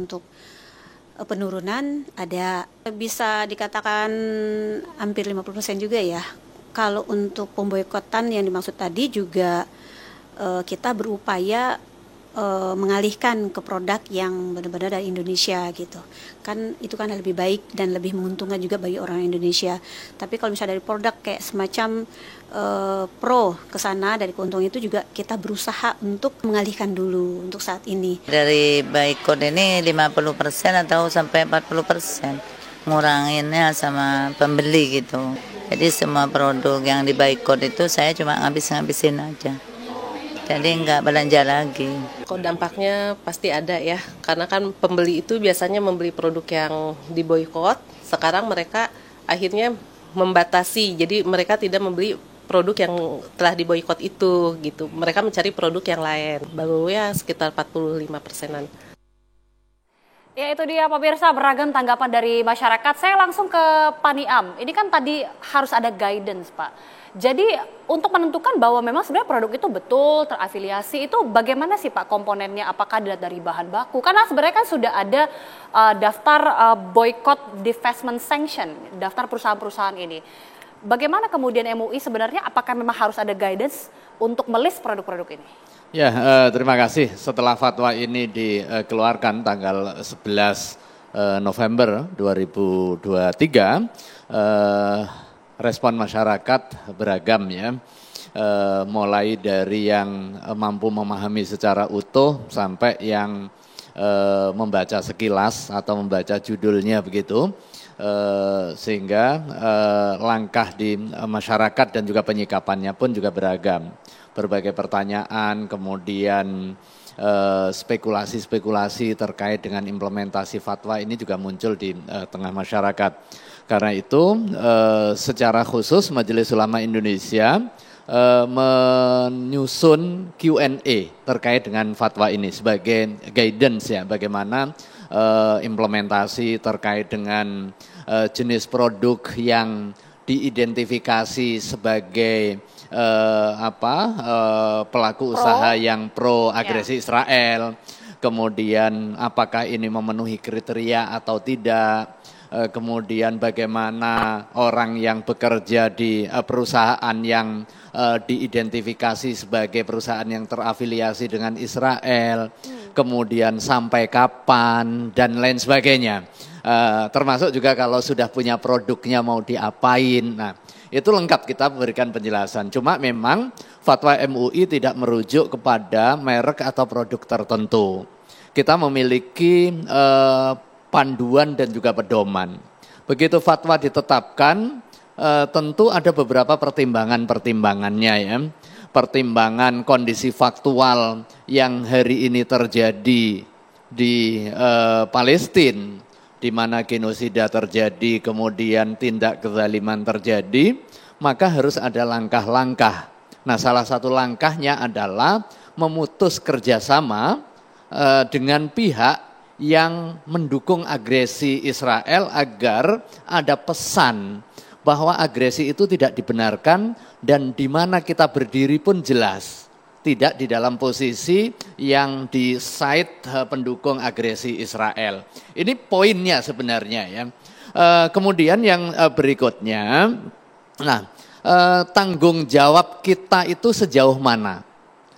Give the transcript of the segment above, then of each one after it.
untuk penurunan ada, bisa dikatakan hampir 50% juga ya. Kalau untuk pemboikotan yang dimaksud tadi juga kita berupaya mengalihkan ke produk yang benar-benar dari Indonesia gitu. Kan itu kan lebih baik dan lebih menguntungkan juga bagi orang Indonesia. Tapi kalau misalnya dari produk kayak semacam pro ke sana dari keuntungan itu juga kita berusaha untuk mengalihkan dulu untuk saat ini. Dari boikot ini 50% atau sampai 40% nguranginnya sama pembeli gitu. Jadi semua produk yang diboikot itu saya cuma ngabisin aja. Jadi nggak belanja lagi. Kok dampaknya pasti ada ya, karena kan pembeli itu biasanya membeli produk yang diboikot. Sekarang mereka akhirnya membatasi, jadi mereka tidak membeli produk yang telah diboikot itu gitu. Mereka mencari produk yang lain. Baru ya sekitar 45%-an. Ya itu dia pemirsa, beragam tanggapan dari masyarakat. Saya langsung ke Pak Niam. Ini kan tadi harus ada guidance Pak. Jadi untuk menentukan bahwa memang sebenarnya produk itu betul terafiliasi itu bagaimana sih Pak komponennya? Apakah dilihat dari bahan baku? Karena sebenarnya kan sudah ada daftar boycott divestment sanction, daftar perusahaan-perusahaan ini. Bagaimana kemudian MUI sebenarnya apakah memang harus ada guidance untuk melist produk-produk ini? Ya, terima kasih. Setelah fatwa ini dikeluarkan tanggal 11 November 2023, respon masyarakat beragam ya, mulai dari yang mampu memahami secara utuh sampai yang membaca sekilas atau membaca judulnya begitu, sehingga langkah di masyarakat dan juga penyikapannya pun juga beragam. Berbagai pertanyaan, kemudian spekulasi-spekulasi terkait dengan implementasi fatwa ini juga muncul di tengah masyarakat. Karena itu secara khusus Majelis Ulama Indonesia menyusun Q&A terkait dengan fatwa ini sebagai guidance ya, bagaimana implementasi terkait dengan jenis produk yang diidentifikasi sebagai pelaku usaha yang pro agresi Israel, kemudian apakah ini memenuhi kriteria atau tidak, kemudian bagaimana orang yang bekerja di perusahaan yang diidentifikasi sebagai perusahaan yang terafiliasi dengan Israel, kemudian sampai kapan dan lain sebagainya. Termasuk juga kalau sudah punya produknya mau diapain. Nah, itu lengkap kita berikan penjelasan. Cuma memang fatwa MUI tidak merujuk kepada merek atau produk tertentu. Kita memiliki panduan dan juga pedoman. Begitu fatwa ditetapkan, tentu ada beberapa pertimbangannya ya. Pertimbangan kondisi faktual yang hari ini terjadi di Palestina, di mana genosida terjadi, kemudian tindak kezaliman terjadi, maka harus ada langkah-langkah. Nah, salah satu langkahnya adalah memutus kerjasama dengan pihak yang mendukung agresi Israel agar ada pesan bahwa agresi itu tidak dibenarkan dan di mana kita berdiri pun jelas. Tidak di dalam posisi yang di side pendukung agresi Israel. Ini poinnya sebenarnya ya. Kemudian yang berikutnya, tanggung jawab kita itu sejauh mana?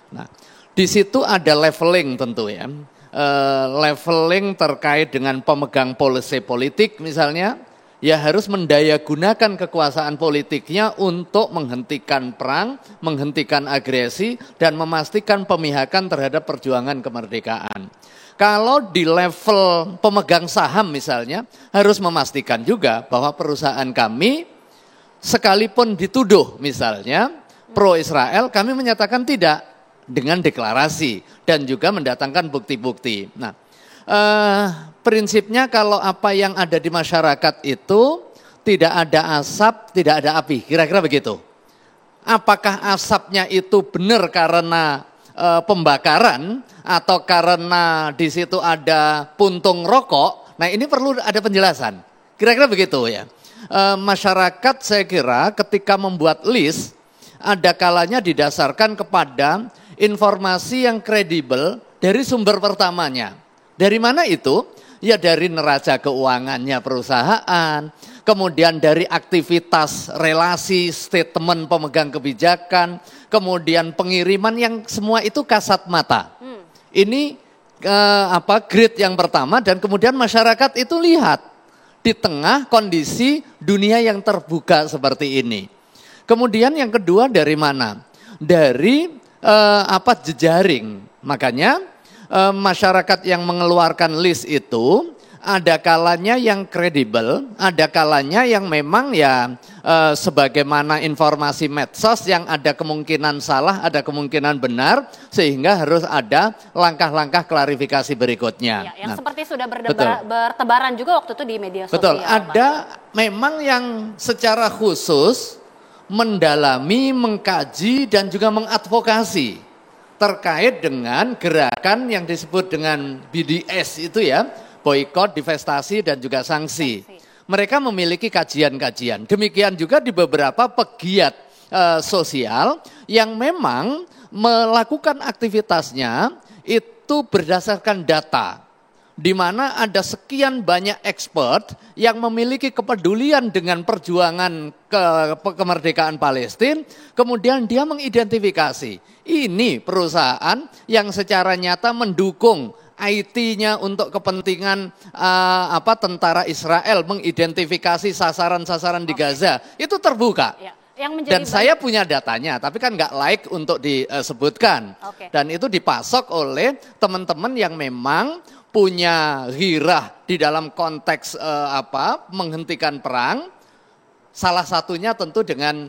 Nah, di situ ada leveling tentu ya. Leveling terkait dengan pemegang policy politik misalnya, ya harus mendayagunakan kekuasaan politiknya untuk menghentikan perang, menghentikan agresi, dan memastikan pemihakan terhadap perjuangan kemerdekaan. Kalau di level pemegang saham misalnya, harus memastikan juga bahwa perusahaan kami, sekalipun dituduh misalnya pro-Israel, kami menyatakan tidak dengan deklarasi dan juga mendatangkan bukti-bukti. Nah, prinsipnya kalau apa yang ada di masyarakat itu tidak ada asap, tidak ada api, kira-kira begitu. Apakah asapnya itu benar karena pembakaran atau karena di situ ada puntung rokok? Nah, ini perlu ada penjelasan. Kira-kira begitu ya. Masyarakat saya kira ketika membuat list ada kalanya didasarkan kepada informasi yang kredibel dari sumber pertamanya. Dari mana itu? Ya dari neraca keuangannya perusahaan, kemudian dari aktivitas relasi statement pemegang kebijakan, kemudian pengiriman yang semua itu kasat mata. Ini grade yang pertama, dan kemudian masyarakat itu lihat di tengah kondisi dunia yang terbuka seperti ini. Kemudian yang kedua dari mana? Dari jejaring. Makanya masyarakat yang mengeluarkan list itu ada kalanya yang kredibel, ada kalanya yang memang ya sebagaimana informasi medsos yang ada kemungkinan salah, ada kemungkinan benar, sehingga harus ada langkah-langkah klarifikasi berikutnya. Ya, yang seperti sudah bertebaran juga waktu itu di media sosial. Betul, ada memang yang secara khusus mendalami, mengkaji, dan juga mengadvokasi terkait dengan gerakan yang disebut dengan BDS itu ya, boikot, divestasi, dan juga sanksi. Mereka memiliki kajian-kajian. Demikian juga di beberapa pegiat sosial yang memang melakukan aktivitasnya itu berdasarkan data, di mana ada sekian banyak expert yang memiliki kepedulian dengan perjuangan kemerdekaan Palestina, kemudian dia mengidentifikasi ini perusahaan yang secara nyata mendukung IT-nya untuk kepentingan tentara Israel, mengidentifikasi sasaran-sasaran di Gaza, itu terbuka. Ya. Dan saya punya datanya, tapi kan nggak like untuk disebutkan. Dan itu dipasok oleh teman-teman yang memang punya ghirah di dalam konteks menghentikan perang. Salah satunya tentu dengan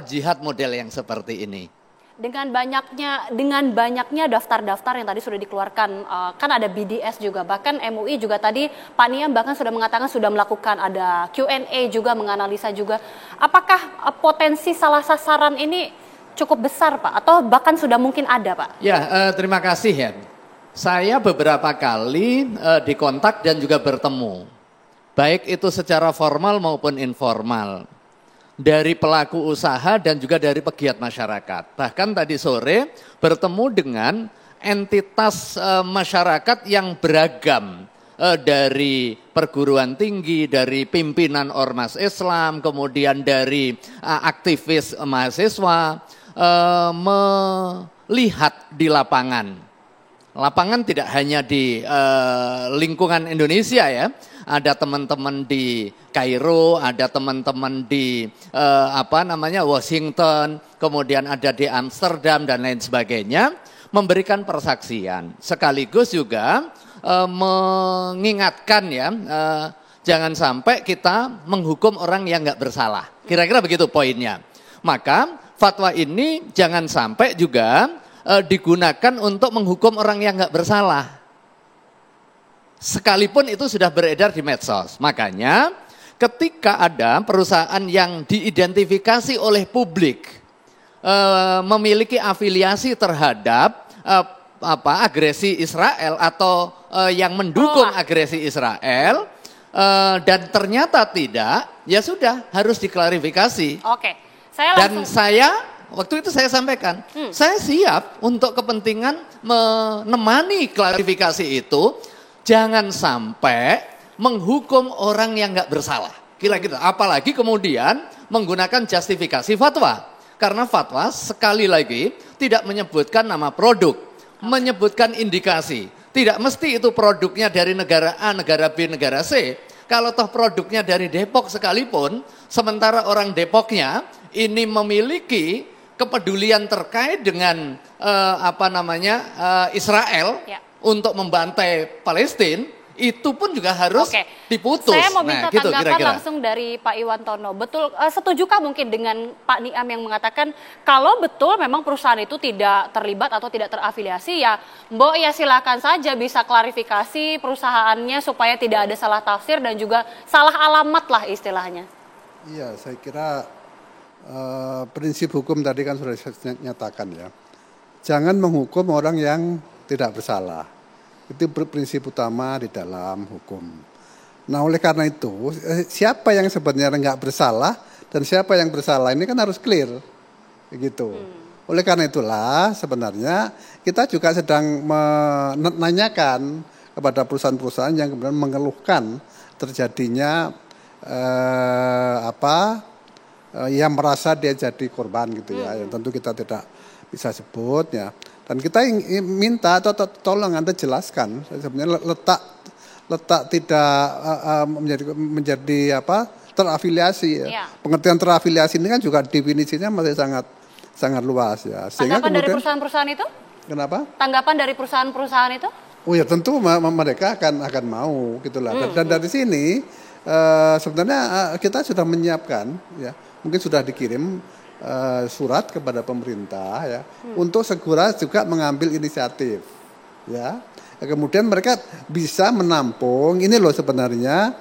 jihad model yang seperti ini. Dengan banyaknya daftar-daftar yang tadi sudah dikeluarkan, kan ada BDS juga, bahkan MUI juga tadi Pak Niam bahkan sudah mengatakan sudah melakukan ada Q&A juga, menganalisa juga. Apakah potensi salah sasaran ini cukup besar Pak, atau bahkan sudah mungkin ada Pak? Ya, terima kasih ya. Saya beberapa kali dikontak dan juga bertemu, baik itu secara formal maupun informal, dari pelaku usaha dan juga dari pegiat masyarakat. Bahkan tadi sore bertemu dengan entitas masyarakat yang beragam, dari perguruan tinggi, dari pimpinan ormas Islam, kemudian dari aktivis mahasiswa, melihat di lapangan. Lapangan tidak hanya di lingkungan Indonesia ya, ada teman-teman di Kairo, ada teman-teman di Washington, kemudian ada di Amsterdam dan lain sebagainya, memberikan persaksian. Sekaligus juga mengingatkan ya, jangan sampai kita menghukum orang yang nggak bersalah. Kira-kira begitu poinnya. Maka fatwa ini jangan sampai juga digunakan untuk menghukum orang yang nggak bersalah. Sekalipun itu sudah beredar di medsos. Makanya ketika ada perusahaan yang diidentifikasi oleh publik memiliki afiliasi terhadap agresi Israel atau yang mendukung agresi Israel dan ternyata tidak, ya sudah harus diklarifikasi. Oke. Waktu itu saya sampaikan, saya siap untuk kepentingan menemani klarifikasi itu. Jangan sampai menghukum orang yang nggak bersalah. Kira-kira, apalagi kemudian menggunakan justifikasi fatwa. Karena fatwa sekali lagi tidak menyebutkan nama produk, menyebutkan indikasi. Tidak mesti itu produknya dari negara A, negara B, negara C. Kalau toh produknya dari Depok sekalipun, sementara orang Depoknya ini memiliki kepedulian terkait dengan Israel untuk membantai Palestina, itu pun juga harus diputus. Saya mau minta tanggapan kira-kira langsung dari Pak Iwantono. Betul, setujukah mungkin dengan Pak Niam yang mengatakan kalau betul memang perusahaan itu tidak terlibat atau tidak terafiliasi, ya Mbok ya silakan saja bisa klarifikasi perusahaannya supaya tidak ada salah tafsir dan juga salah alamat lah istilahnya. Iya, saya kira prinsip hukum tadi kan sudah saya nyatakan ya. Jangan menghukum orang yang tidak bersalah. Itu prinsip utama di dalam hukum. Nah, oleh karena itu, siapa yang sebenarnya nggak bersalah dan siapa yang bersalah ini kan harus clear, begitu. Oleh karena itulah sebenarnya kita juga sedang menanyakan kepada perusahaan-perusahaan yang kemudian mengeluhkan terjadinya yang merasa dia jadi korban gitu ya. Yang tentu kita tidak bisa sebut ya. Dan kita minta atau tolong Anda jelaskan sebenarnya letak tidak menjadi terafiliasi ya. Pengertian terafiliasi ini kan juga definisinya masih sangat luas ya. Sehingga Tanggapan dari kemudian, perusahaan-perusahaan itu? Kenapa? Tanggapan dari perusahaan-perusahaan itu? Oh ya tentu mereka akan mau gitulah. Dan dari sini sebenarnya kita sudah menyiapkan ya, mungkin sudah dikirim surat kepada pemerintah ya untuk segera juga mengambil inisiatif ya. Kemudian mereka bisa menampung ini loh sebenarnya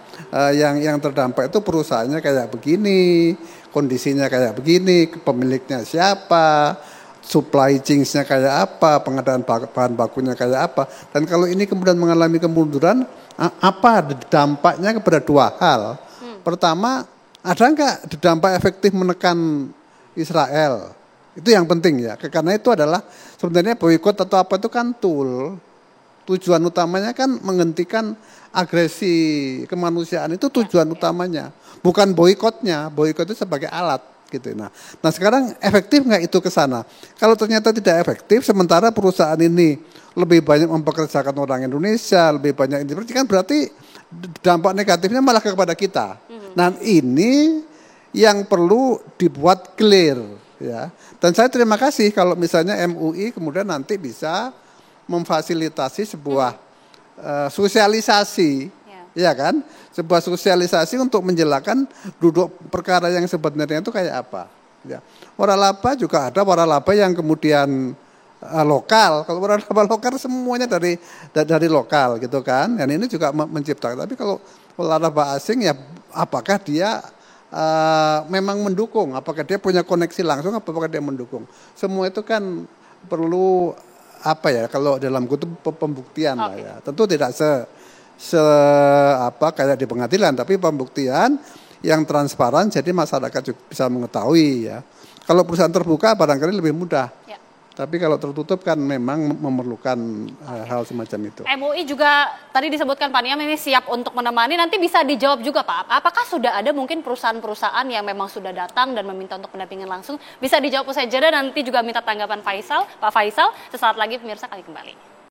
yang terdampak itu perusahaannya kayak begini, kondisinya kayak begini, pemiliknya siapa, supply chain-nya kayak apa, pengadaan bahan bakunya kayak apa. Dan kalau ini kemudian mengalami kemunduran, apa dampaknya kepada dua hal. Pertama, ada nggak dampak efektif menekan Israel? Itu yang penting ya. Karena itu adalah sebenarnya boikot atau apa itu kan tool. Tujuan utamanya kan menghentikan agresi kemanusiaan, itu tujuan utamanya. Bukan boikotnya, boikot itu sebagai alat. Gitu. Nah sekarang efektif nggak itu ke sana? Kalau ternyata tidak efektif, sementara perusahaan ini lebih banyak mempekerjakan orang Indonesia, lebih banyak ini, kan berarti dampak negatifnya malah kepada kita. Nah ini yang perlu dibuat clear ya. Dan saya terima kasih kalau misalnya MUI kemudian nanti bisa memfasilitasi sebuah sosialisasi. Ya kan, sebuah sosialisasi untuk menjelaskan duduk perkara yang sebenarnya itu kayak apa. Ya. Waralaba juga ada waralaba yang kemudian lokal. Kalau waralaba lokal semuanya dari lokal gitu kan. Dan ini juga menciptakan. Tapi kalau waralaba asing ya, apakah dia memang mendukung? Apakah dia punya koneksi langsung? Apakah dia mendukung? Semua itu kan perlu kalau dalam kutub pembuktian lah ya. Tentu tidak kayak di pengadilan, tapi pembuktian yang transparan jadi masyarakat juga bisa mengetahui ya. Kalau perusahaan terbuka barangkali lebih mudah. Ya. Tapi kalau tertutup kan memang memerlukan hal semacam itu. MUI juga tadi disebutkan Pak Niam ini siap untuk menemani, nanti bisa dijawab juga Pak. Apakah sudah ada mungkin perusahaan-perusahaan yang memang sudah datang dan meminta untuk pendampingan langsung? Bisa dijawab usai jeda, nanti juga minta tanggapan Pak Faisal. Sesaat lagi pemirsa kami kembali.